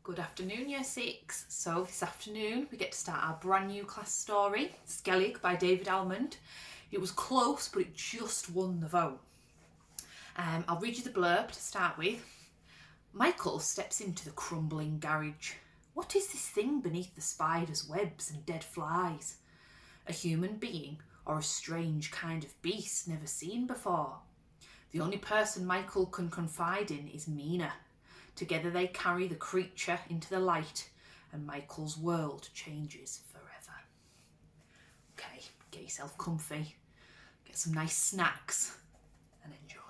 Good afternoon, Year 6. So this afternoon we get to start our brand new class story, Skellig by David Almond. It was close, but it just won the vote. I'll read you the blurb to start with. Michael steps into the crumbling garage. What is this thing beneath the spider's webs and dead flies? A human being or a strange kind of beast never seen before? The only person Michael can confide in is Mina. Together they carry the creature into the light and Michael's world changes forever. Okay, get yourself comfy, get some nice snacks and enjoy.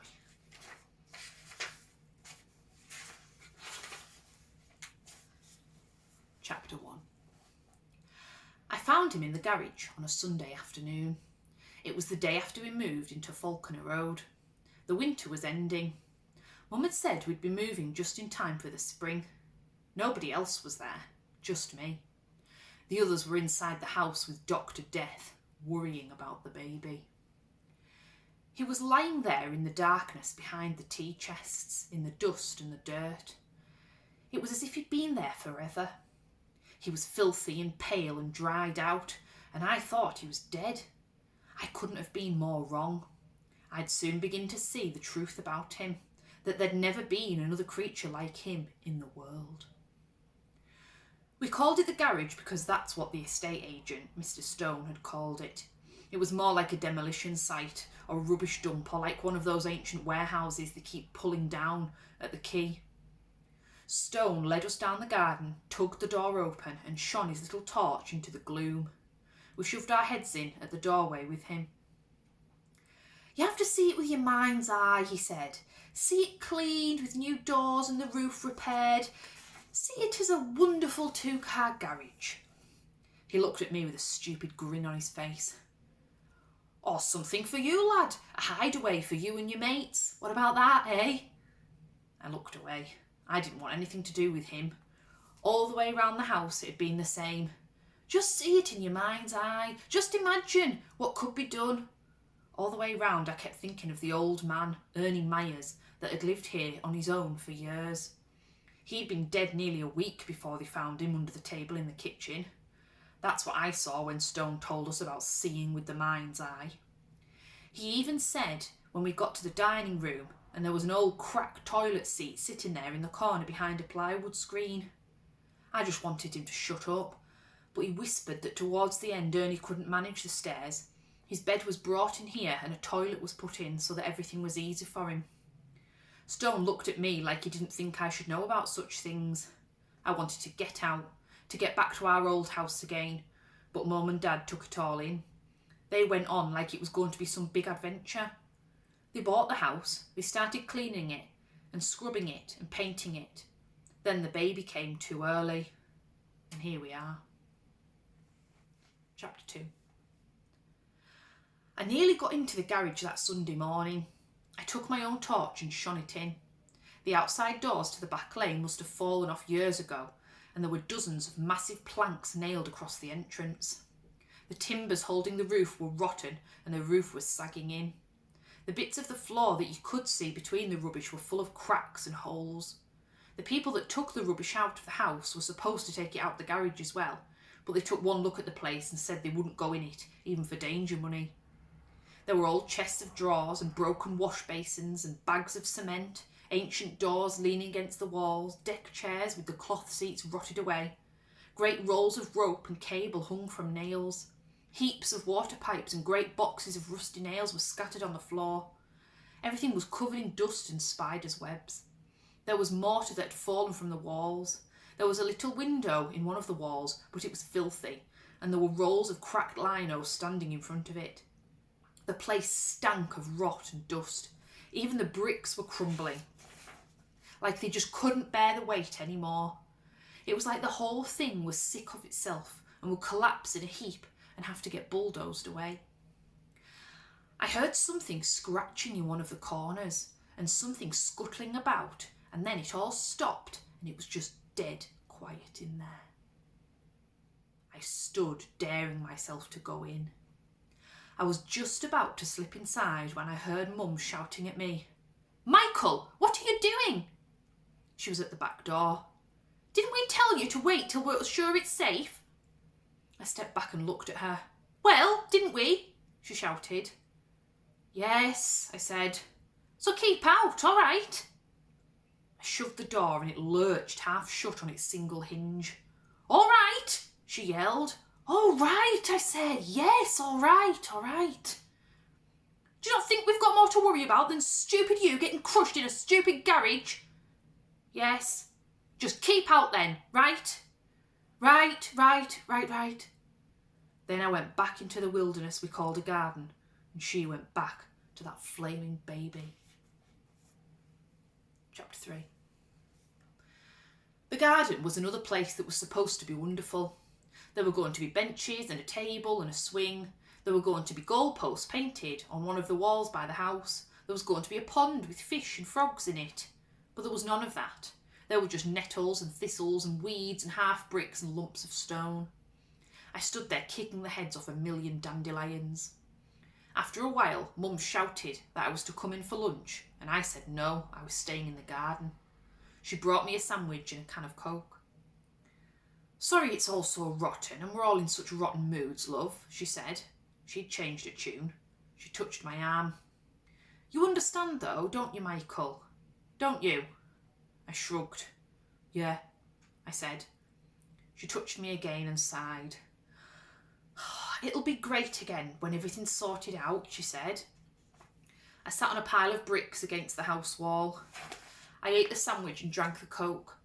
Chapter 1. I found him in the garage on a Sunday afternoon. It was the day after we moved into Falconer Road. The winter was ending. Mum had said we'd be moving just in time for the spring. Nobody else was there, just me. The others were inside the house with Dr. Death, worrying about the baby. He was lying there in the darkness behind the tea chests, in the dust and the dirt. It was as if he'd been there forever. He was filthy and pale and dried out, and I thought he was dead. I couldn't have been more wrong. I'd soon begin to see the truth about him, that there'd never been another creature like him in the world. We called it the garage because that's what the estate agent, Mr. Stone, had called it. It was more like a demolition site or a rubbish dump or like one of those ancient warehouses they keep pulling down at the quay. Stone led us down the garden, tugged the door open and shone his little torch into the gloom. We shoved our heads in at the doorway with him. "You have to see it with your mind's eye," he said. "See it cleaned with new doors and the roof repaired. See it as a wonderful two-car garage." He looked at me with a stupid grin on his face. "Or something for you, lad. A hideaway for you and your mates. What about that, eh?" I looked away. I didn't want anything to do with him. All the way round the house it had been the same. Just see it in your mind's eye. Just imagine what could be done. All the way round I kept thinking of the old man, Ernie Myers, that had lived here on his own for years. He'd been dead nearly a week before they found him under the table in the kitchen. That's what I saw when Stone told us about seeing with the mind's eye. He even said when we got to the dining room and there was an old cracked toilet seat sitting there in the corner behind a plywood screen. I just wanted him to shut up, but he whispered that towards the end Ernie couldn't manage the stairs. His bed was brought in here and a toilet was put in so that everything was easy for him. Stone looked at me like he didn't think I should know about such things. I wanted to get out, to get back to our old house again, but Mum and Dad took it all in. They went on like it was going to be some big adventure. They bought the house, they started cleaning it and scrubbing it and painting it. Then the baby came too early, and here we are. Chapter 2. I nearly got into the garage that Sunday morning. I took my own torch and shone it in. The outside doors to the back lane must have fallen off years ago, and there were dozens of massive planks nailed across the entrance. The timbers holding the roof were rotten and the roof was sagging in. The bits of the floor that you could see between the rubbish were full of cracks and holes. The people that took the rubbish out of the house were supposed to take it out the garage as well, but they took one look at the place and said they wouldn't go in it, even for danger money. There were old chests of drawers and broken wash basins and bags of cement, ancient doors leaning against the walls, deck chairs with the cloth seats rotted away. Great rolls of rope and cable hung from nails. Heaps of water pipes and great boxes of rusty nails were scattered on the floor. Everything was covered in dust and spiders' webs. There was mortar that had fallen from the walls. There was a little window in one of the walls, but it was filthy, and there were rolls of cracked lino standing in front of it. The place stank of rot and dust. Even the bricks were crumbling, like they just couldn't bear the weight anymore. It was like the whole thing was sick of itself and would collapse in a heap and have to get bulldozed away. I heard something scratching in one of the corners and something scuttling about, and then it all stopped and it was just dead quiet in there. I stood daring myself to go in. I was just about to slip inside when I heard Mum shouting at me, "Michael, what are you doing?" She was at the back door. "Didn't we tell you to wait till we're sure it's safe? I stepped back and looked at her. Well, didn't we? She shouted. Yes, I said. So keep out, all right? I shoved the door and it lurched half shut on its single hinge. All right, she yelled. All right, I said. Yes, all right, all right. Do you not think we've got more to worry about than stupid you getting crushed in a stupid garage? Yes. Just keep out then, right? Right. Then I went back into the wilderness we called a garden, and she went back to that flaming baby. Chapter 3. The garden was another place that was supposed to be wonderful. There were going to be benches and a table and a swing. There were going to be goalposts painted on one of the walls by the house. There was going to be a pond with fish and frogs in it. But there was none of that. There were just nettles and thistles and weeds and half bricks and lumps of stone. I stood there kicking the heads off a million dandelions. After a while, Mum shouted that I was to come in for lunch, and I said no, I was staying in the garden. She brought me a sandwich and a can of Coke. Sorry it's all so rotten and we're all in such rotten moods, love, she said. She'd changed her tune. She touched my arm. You understand though, don't you, Michael? Don't you? I shrugged. Yeah, I said. She touched me again and sighed. It'll be great again when everything's sorted out, she said. I sat on a pile of bricks against the house wall. I ate the sandwich and drank the Coke.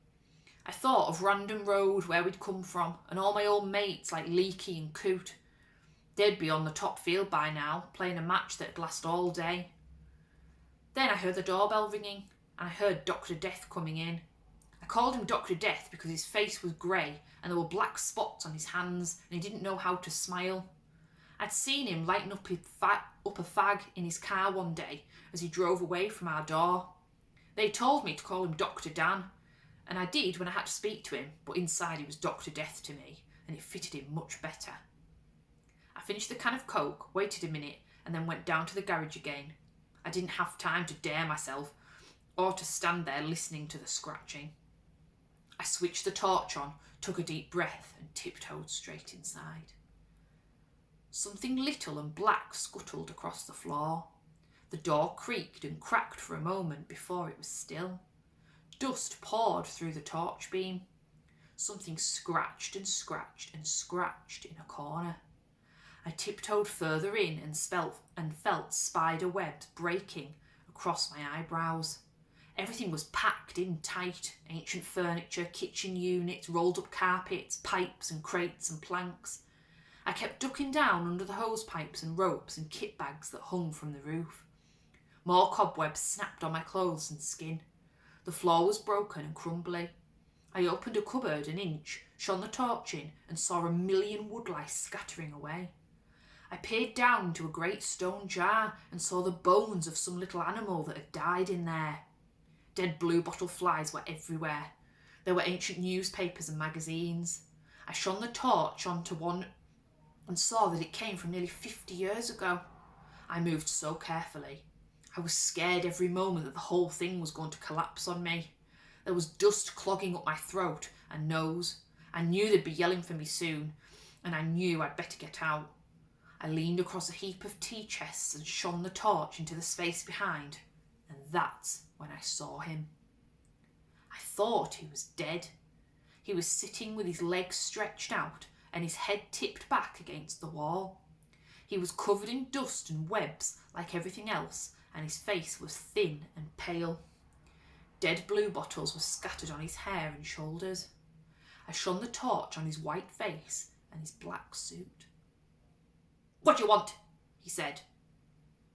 I thought of Random Road, where we'd come from, and all my old mates like Leaky and Coot. They'd be on the top field by now, playing a match that'd last all day. Then I heard the doorbell ringing, and I heard Dr. Death coming in. I called him Dr. Death because his face was grey and there were black spots on his hands and he didn't know how to smile. I'd seen him lighting up a fag in his car one day as he drove away from our door. They told me to call him Dr. Dan, and I did when I had to speak to him, but inside he was Dr. Death to me, and it fitted him much better. I finished the can of Coke, waited a minute, and then went down to the garage again. I didn't have time to dare myself, or to stand there listening to the scratching. I switched the torch on, took a deep breath, and tiptoed straight inside. Something little and black scuttled across the floor. The door creaked and cracked for a moment before it was still. Dust poured through the torch beam. Something scratched and scratched and scratched in a corner. I tiptoed further in and felt spider webs breaking across my eyebrows. Everything was packed in tight. Ancient furniture, kitchen units, rolled up carpets, pipes and crates and planks. I kept ducking down under the hose pipes and ropes and kit bags that hung from the roof. More cobwebs snapped on my clothes and skin. The floor was broken and crumbly. I opened a cupboard an inch, shone the torch in, and saw a million woodlice scattering away. I peered down into a great stone jar and saw the bones of some little animal that had died in there. Dead bluebottle flies were everywhere. There were ancient newspapers and magazines. I shone the torch onto one and saw that it came from nearly 50 years ago. I moved so carefully. I was scared every moment that the whole thing was going to collapse on me. There was dust clogging up my throat and nose. I knew they'd be yelling for me soon, and I knew I'd better get out. I leaned across a heap of tea chests and shone the torch into the space behind, and that's when I saw him. I thought he was dead. He was sitting with his legs stretched out and his head tipped back against the wall. He was covered in dust and webs like everything else, and his face was thin and pale. Dead blue bottles were scattered on his hair and shoulders. I shone the torch on his white face and his black suit. "What do you want?" he said.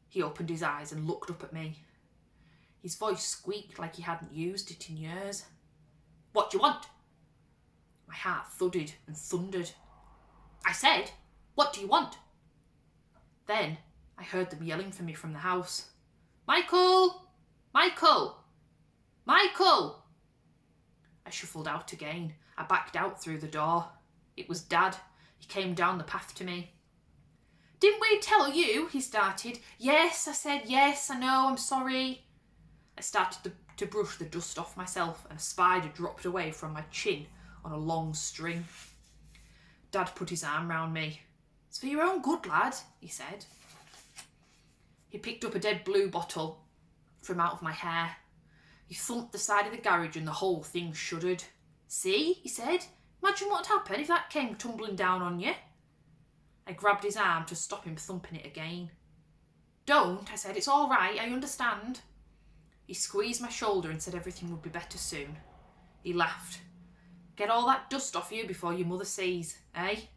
He opened his eyes and looked up at me. His voice squeaked like he hadn't used it in years. "What do you want?" My heart thudded and thundered. I said, "What do you want?" Then I heard them yelling for me from the house. "Michael! Michael! Michael!" I shuffled out again. I backed out through the door. It was Dad. He came down the path to me. "Didn't we tell you?" he started. "Yes," I said. "Yes, I know, I'm sorry." I started to brush the dust off myself and a spider dropped away from my chin on a long string. Dad put his arm round me. "It's for your own good, lad," he said. He picked up a dead blue bottle from out of my hair. He thumped the side of the garage and the whole thing shuddered. "See," he said, "imagine what'd happen if that came tumbling down on you." I grabbed his arm to stop him thumping it again. "Don't," I said, "it's all right, I understand." He squeezed my shoulder and said everything would be better soon. He laughed. "Get all that dust off you before your mother sees, eh?"